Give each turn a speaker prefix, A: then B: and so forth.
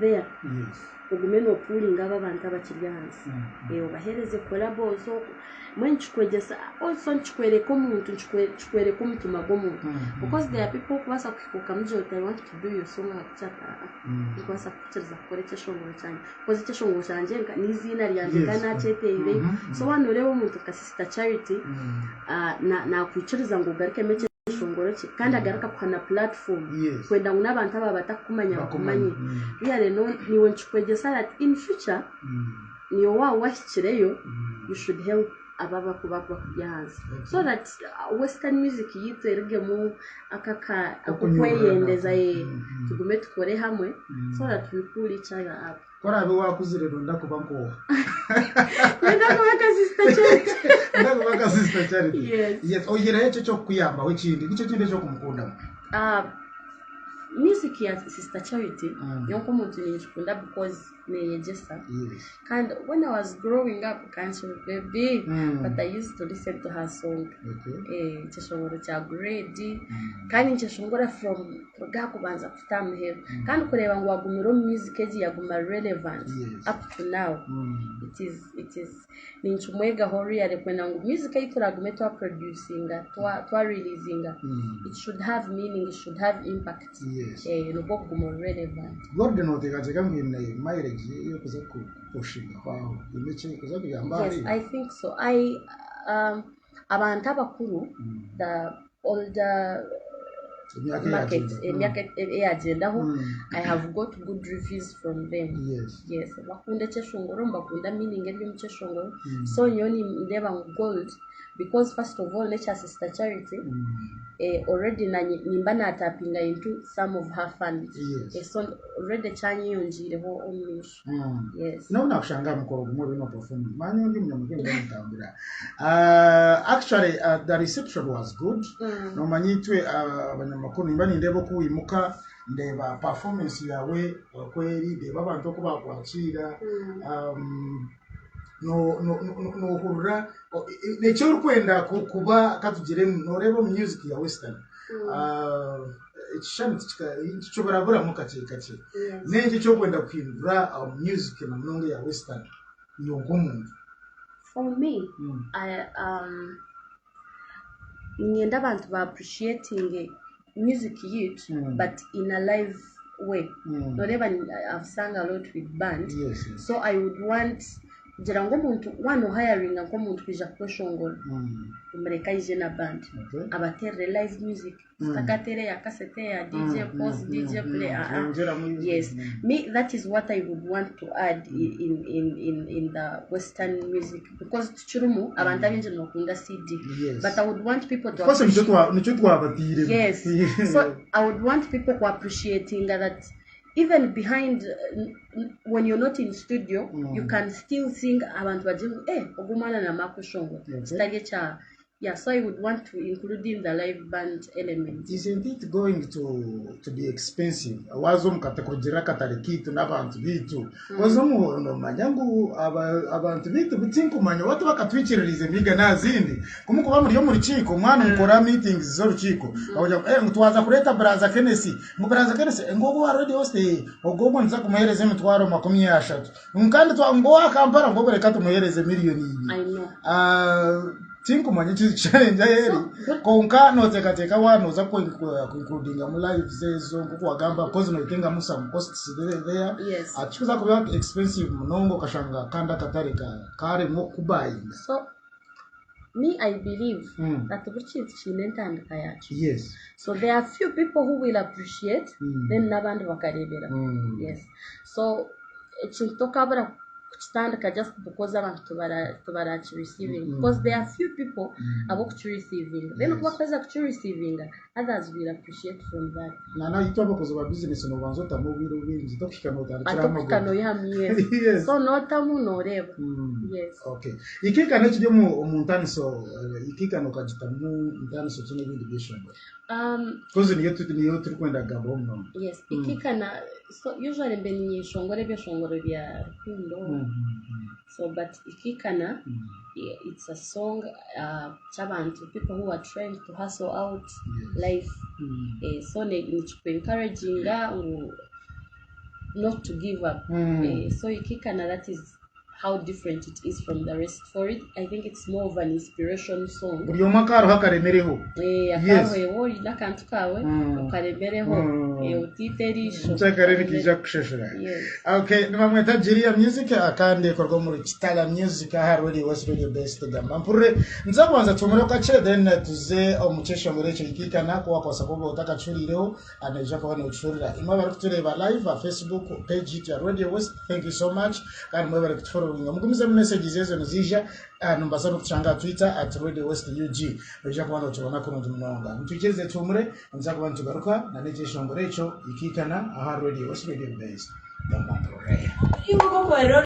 A: there.
B: Yes.
A: Ogumeno pulling abantu abakiri hansi. Obahereze collabo so mwenchikwegesa also nchikwereka omuntu nchikwereka omutima gw'omuntu because there are people who basa kukuka mjo they want to do your song akuchaka because akuchiriza kukora ekishongoro cyane because ekishongoro cyanje n'izina ryanje kanacyeteire so wano rero omuntu ka Sister Charity na kuchiriza ngo garuke meche ekishongoro cye kandi agaruka kuhana platform kwenda ngo n'abantu aba batakumanya bakumanye really no niwe nchikwegesa that in future niyo washikireyo you should help ababa kubakwa kuyanza so that western music yitergemu akaka akukweyendeza tugume tukore hamwe so that we pull each other up
B: kora abe wakuzirero ndakuba nko
A: ndakubaka Sister Charity
B: ndakubaka Sister Charity yes oyira echo cyo kuyamba wekindi nicyo kindi cyo kumukunda
A: music ya Sister Charity yonko muntu nishikunda because neyegesa and when I was growing up country baby but I used to listen to her song cheshongoro cha grade kandi cheshongora from gakubanza kutamhe kandi kureba ngo wagumiro music eji yaguma relevant up to now it is ninchumwega hori yale kwenda ngo music yituragume twa producing twa releasing it should have meaning, it should have impact no boguma relevant
B: god no tekaje ngine mileage yo kuza kupushinga kwao imeche kuza kuyamba
A: yes I think so abantu abakuru the older market agenda ho I have got good reviews from them yes bakunda cheshongoro bakunda meaning ebyo mcheshongoro so yoni ndeba gold because first of all nature Sister Charity already nimbana tapinga into some of her fans so already chanyi yonjire ho omish yes
B: no kushanga mukoro gumwe no perform manye ndi munyamugenda mutambira actually the reception was good no manyitwe abanyamakuru nimbani ndebo kuyimuka ndeba performance yawe kweri ndeba abantu ko bakwakira no hurura necyo kwenda kuba katugire norebo music ya western ekishami cyo barabura mu kace nenge cyo kwenda kwindura music na mnongo ya western yogomuntu
A: for me ngenda abantu ba appreciating music yet but in a live way noreba I've sung a lot with band so I would want jirango muntu wano hiring ngo muntu kwija kweshongora umureka ije na band abatere live music takatere ya cassette ya DJ pause DJ play yes me that is what I would want to add in the western music because chirumu abantu abinje nokunda CD but I would want people to yes so I would want people to appreciating that even behind when you're not in studio you can still sing abantu bajimu ogumana na makushongo stagecha so I would want to include in the live band element.
B: Isn't it going to be expensive? Wazo mkatakujira katarikitu n'abantu bitu wazo mu manyangu abantu bitu bitinku manyo watu bakatwikiririze miga nazindi kumuko bamuri yo muri ciko mwana mukora meetings zo rukiko bavuga mutwaza kureta Bro Kenneth mu Bro Kenneth ngogo wa radio host ogogo nza kumuhereze mitwaro 30 nkandi twango akampara ngogo reka tumuhereze miliyoni
A: I know
B: tinko manye challenge yeri konka no teka wano za ko including mu live zezo kuko agamba cause no ikenga musa costs there achikuza kuba expensive mnongo kashanga kanda katarika kare mo kubayinga
A: so me I believe that buchi chinentandika yacho so there are few people who will appreciate then nabandi bakarebera yes so chintoka bara kutandika just because abantu tubara receiving because there are few people about receiving then kuba kweza ku receiving others will appreciate from that
B: na itoba kuzoba business no banzo tamubiro binzi tokikano
A: atokikano yamye so notamu noreba yes
B: okay Ikaikana kije mu muntaniso Ikaikana kajitamu muntaniso kine bindi bishongo because niyo turi kwenda gabo mno
A: yes Ikaikana so usually mbeni shongore bya shongore bya kundo so but Ikaikana it's a song chabantu people who are trying to hustle out life so ne encouraging not to give up. So Ikaikana, that is how different it is from the rest. For it, I think it's more of an inspiration song.
B: Buri omakaro hakaremereho.
A: Yes. Akawe nakantu kawe ukaremereho utiterisho.
B: Nchakareni kija kusheshera. Okay, nimamweta Jiria Music akande korwa muri Kitala Music haruri was radio best gamba. Mpure nzabanza tumuroka che then tuze omuchesha murecho Ikaikana kwa sababu utaka churireho anaje kwa uchurira. Imabara kutureba live Facebook page ya Radio West. Thank you so much. Kandi mwebara kutufollow mugumize messages ezo nizija numbaza no kuchanga Twitter @RadioWestUG ejo kubana tubona ko ndumwanga mtugeze tumure nza kuba ntugaruka na neje shomborecho Ikaikana aha Radio West Radio Base.